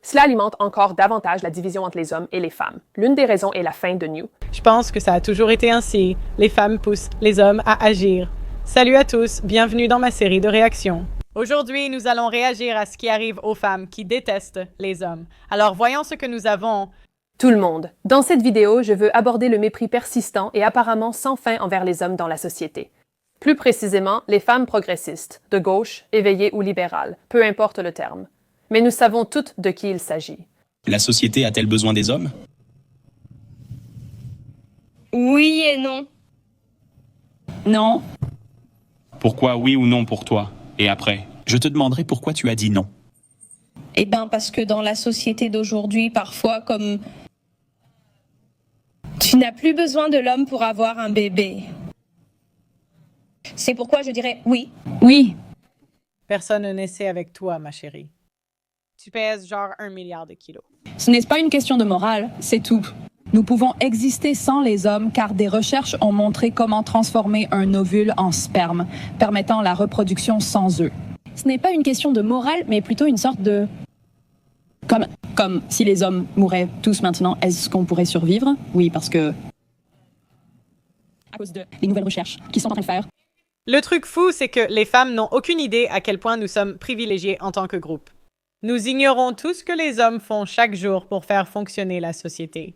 Cela alimente encore davantage la division entre les hommes et les femmes. L'une des raisons est la fin de New. Je pense que ça a toujours été ainsi. Les femmes poussent les hommes à agir. Salut à tous, bienvenue dans ma série de réactions. Aujourd'hui, nous allons réagir à ce qui arrive aux femmes qui détestent les hommes. Alors voyons ce que nous avons. Tout le monde. Dans cette vidéo, je veux aborder le mépris persistant et apparemment sans fin envers les hommes dans la société. Plus précisément, les femmes progressistes, de gauche, éveillées ou libérales, peu importe le terme. Mais nous savons toutes de qui il s'agit. La société a-t-elle besoin des hommes? Oui et non. Non. Pourquoi oui ou non pour toi? Et après, je te demanderai pourquoi tu as dit non. Eh bien, parce que dans la société d'aujourd'hui, parfois, comme tu n'as plus besoin de l'homme pour avoir un bébé. C'est pourquoi je dirais oui. Oui. Personne ne naissait avec toi, ma chérie. Tu pèses genre 1 milliard de kilos. Ce n'est pas une question de morale, c'est tout. Nous pouvons exister sans les hommes car des recherches ont montré comment transformer un ovule en sperme, permettant la reproduction sans œufs. Ce n'est pas une question de morale, mais plutôt une sorte de... Comme si les hommes mouraient tous maintenant, est-ce qu'on pourrait survivre? Oui, parce que... À cause de les nouvelles recherches qu'ils sont en train de faire. Le truc fou, c'est que les femmes n'ont aucune idée à quel point nous sommes privilégiés en tant que groupe. Nous ignorons tout ce que les hommes font chaque jour pour faire fonctionner la société.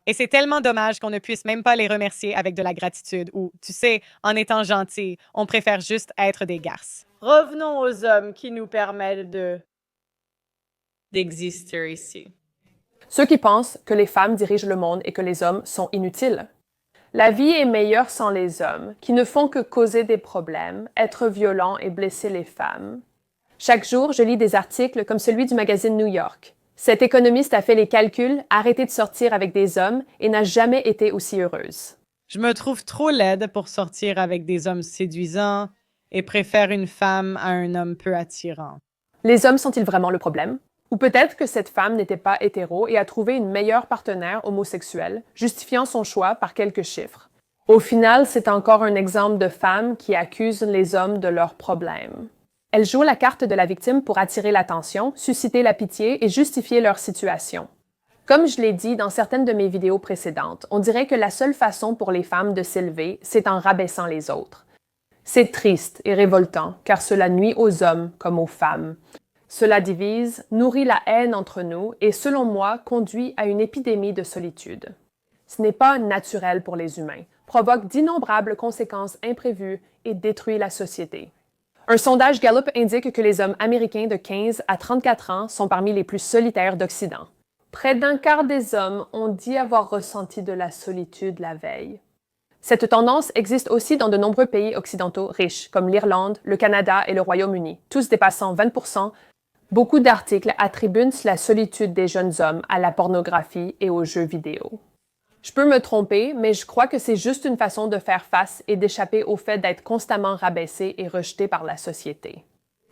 Et c'est tellement dommage qu'on ne puisse même pas les remercier avec de la gratitude ou, tu sais, en étant gentils, on préfère juste être des garces. Revenons aux hommes qui nous permettent d'exister ici. Ceux qui pensent que les femmes dirigent le monde et que les hommes sont inutiles. La vie est meilleure sans les hommes, qui ne font que causer des problèmes, être violents et blesser les femmes. Chaque jour, je lis des articles comme celui du magazine New York. Cet économiste a fait les calculs, arrêté de sortir avec des hommes et n'a jamais été aussi heureuse. Je me trouve trop laide pour sortir avec des hommes séduisants et préfère une femme à un homme peu attirant. Les hommes sont-ils vraiment le problème? Ou peut-être que cette femme n'était pas hétéro et a trouvé une meilleure partenaire homosexuelle, justifiant son choix par quelques chiffres. Au final, c'est encore un exemple de femme qui accuse les hommes de leurs problèmes. Elles jouent la carte de la victime pour attirer l'attention, susciter la pitié et justifier leur situation. Comme je l'ai dit dans certaines de mes vidéos précédentes, on dirait que la seule façon pour les femmes de s'élever, c'est en rabaissant les autres. C'est triste et révoltant, car cela nuit aux hommes comme aux femmes. Cela divise, nourrit la haine entre nous et, selon moi, conduit à une épidémie de solitude. Ce n'est pas naturel pour les humains, provoque d'innombrables conséquences imprévues et détruit la société. Un sondage Gallup indique que les hommes américains de 15 à 34 ans sont parmi les plus solitaires d'Occident. Près d'un quart des hommes ont dit avoir ressenti de la solitude la veille. Cette tendance existe aussi dans de nombreux pays occidentaux riches, comme l'Irlande, le Canada et le Royaume-Uni, tous dépassant 20%. Beaucoup d'articles attribuent la solitude des jeunes hommes à la pornographie et aux jeux vidéo. Je peux me tromper, mais je crois que c'est juste une façon de faire face et d'échapper au fait d'être constamment rabaissé et rejeté par la société.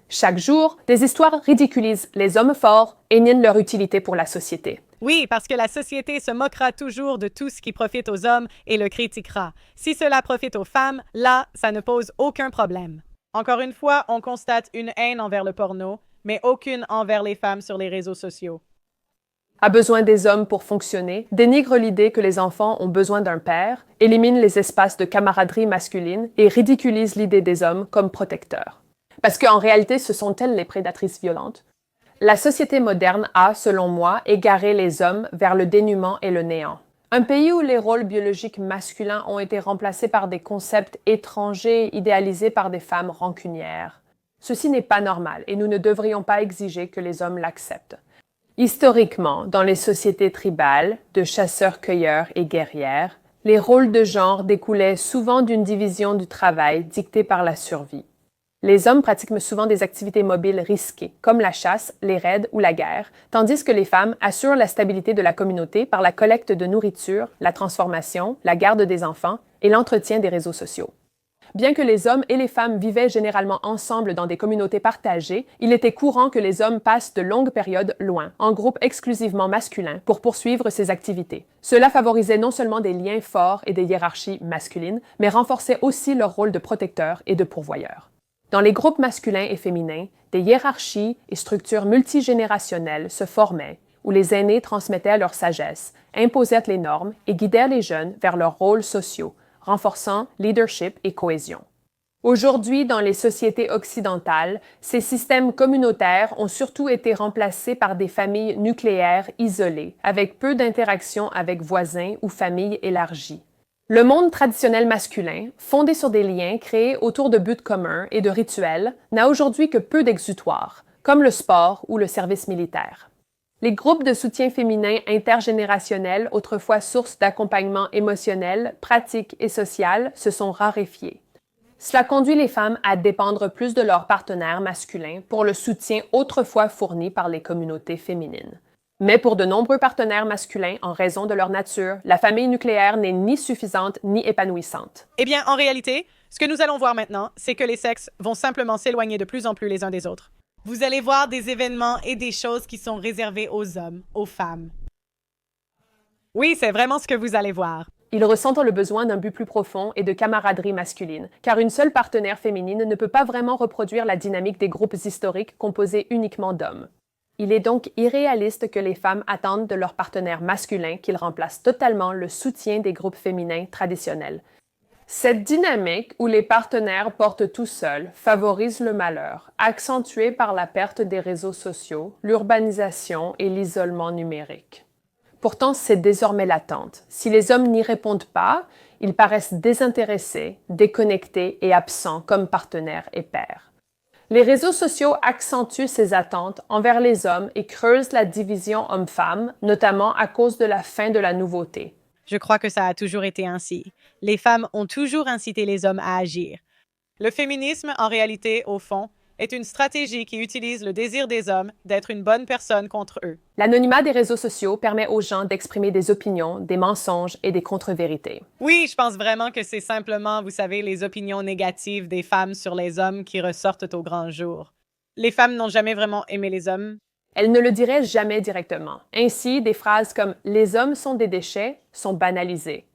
Chaque jour, des histoires ridiculisent les hommes forts et nient leur utilité pour la société. Oui, parce que la société se moquera toujours de tout ce qui profite aux hommes et le critiquera. Si cela profite aux femmes, là, ça ne pose aucun problème. Encore une fois, on constate une haine envers le porno, mais aucune envers les femmes sur les réseaux sociaux. A besoin des hommes pour fonctionner, dénigre l'idée que les enfants ont besoin d'un père, élimine les espaces de camaraderie masculine et ridiculise l'idée des hommes comme protecteurs. Parce qu'en réalité, ce sont elles les prédatrices violentes. La société moderne a, selon moi, égaré les hommes vers le dénuement et le néant. Un pays où les rôles biologiques masculins ont été remplacés par des concepts étrangers idéalisés par des femmes rancunières. Ceci n'est pas normal et nous ne devrions pas exiger que les hommes l'acceptent. Historiquement, dans les sociétés tribales, de chasseurs-cueilleurs et guerrières, les rôles de genre découlaient souvent d'une division du travail dictée par la survie. Les hommes pratiquent souvent des activités mobiles risquées, comme la chasse, les raids ou la guerre, tandis que les femmes assurent la stabilité de la communauté par la collecte de nourriture, la transformation, la garde des enfants et l'entretien des réseaux sociaux. Bien que les hommes et les femmes vivaient généralement ensemble dans des communautés partagées, il était courant que les hommes passent de longues périodes loin, en groupe exclusivement masculin, pour poursuivre ces activités. Cela favorisait non seulement des liens forts et des hiérarchies masculines, mais renforçait aussi leur rôle de protecteur et de pourvoyeur. Dans les groupes masculins et féminins, des hiérarchies et structures multigénérationnelles se formaient où les aînés transmettaient leur sagesse, imposaient les normes et guidaient les jeunes vers leurs rôles sociaux, renforçant leadership et cohésion. Aujourd'hui, dans les sociétés occidentales, ces systèmes communautaires ont surtout été remplacés par des familles nucléaires isolées, avec peu d'interactions avec voisins ou familles élargies. Le monde traditionnel masculin, fondé sur des liens créés autour de buts communs et de rituels, n'a aujourd'hui que peu d'exutoires, comme le sport ou le service militaire. Les groupes de soutien féminin intergénérationnels, autrefois source d'accompagnement émotionnel, pratique et social, se sont raréfiés. Cela conduit les femmes à dépendre plus de leurs partenaires masculins pour le soutien autrefois fourni par les communautés féminines. Mais pour de nombreux partenaires masculins, en raison de leur nature, la famille nucléaire n'est ni suffisante ni épanouissante. Eh bien, en réalité, ce que nous allons voir maintenant, c'est que les sexes vont simplement s'éloigner de plus en plus les uns des autres. Vous allez voir des événements et des choses qui sont réservées aux hommes, aux femmes. Oui, c'est vraiment ce que vous allez voir. Ils ressentent le besoin d'un but plus profond et de camaraderie masculine, car une seule partenaire féminine ne peut pas vraiment reproduire la dynamique des groupes historiques composés uniquement d'hommes. Il est donc irréaliste que les femmes attendent de leur partenaire masculin qu'il remplace totalement le soutien des groupes féminins traditionnels. Cette dynamique où les partenaires portent tout seuls favorise le malheur, accentué par la perte des réseaux sociaux, l'urbanisation et l'isolement numérique. Pourtant, c'est désormais l'attente. Si les hommes n'y répondent pas, ils paraissent désintéressés, déconnectés et absents comme partenaires et pairs. Les réseaux sociaux accentuent ces attentes envers les hommes et creusent la division homme-femme, notamment à cause de la fin de la nouveauté. Je crois que ça a toujours été ainsi. Les femmes ont toujours incité les hommes à agir. Le féminisme, en réalité, au fond, est une stratégie qui utilise le désir des hommes d'être une bonne personne contre eux. L'anonymat des réseaux sociaux permet aux gens d'exprimer des opinions, des mensonges et des contre-vérités. Oui, je pense vraiment que c'est simplement, vous savez, les opinions négatives des femmes sur les hommes qui ressortent au grand jour. Les femmes n'ont jamais vraiment aimé les hommes. Elles ne le diraient jamais directement. Ainsi, des phrases comme « les hommes sont des déchets » sont banalisées.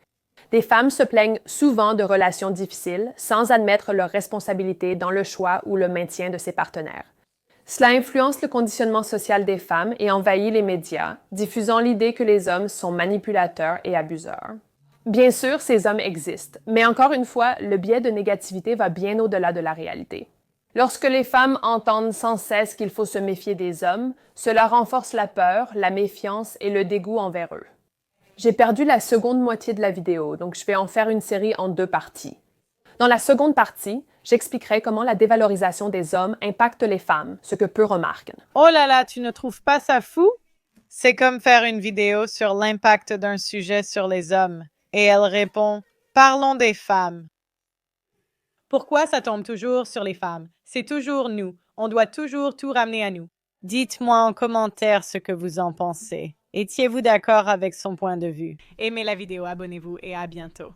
Des femmes se plaignent souvent de relations difficiles sans admettre leur responsabilité dans le choix ou le maintien de ses partenaires. Cela influence le conditionnement social des femmes et envahit les médias, diffusant l'idée que les hommes sont manipulateurs et abuseurs. Bien sûr, ces hommes existent, mais encore une fois, le biais de négativité va bien au-delà de la réalité. Lorsque les femmes entendent sans cesse qu'il faut se méfier des hommes, cela renforce la peur, la méfiance et le dégoût envers eux. J'ai perdu la seconde moitié de la vidéo, donc je vais en faire une série en 2 parties. Dans la seconde partie, j'expliquerai comment la dévalorisation des hommes impacte les femmes, ce que peu remarquent. Oh là là, tu ne trouves pas ça fou? C'est comme faire une vidéo sur l'impact d'un sujet sur les hommes. Et elle répond, parlons des femmes. Pourquoi ça tombe toujours sur les femmes? C'est toujours nous. On doit toujours tout ramener à nous. Dites-moi en commentaire ce que vous en pensez. Étiez-vous d'accord avec son point de vue? Aimez la vidéo, abonnez-vous et à bientôt.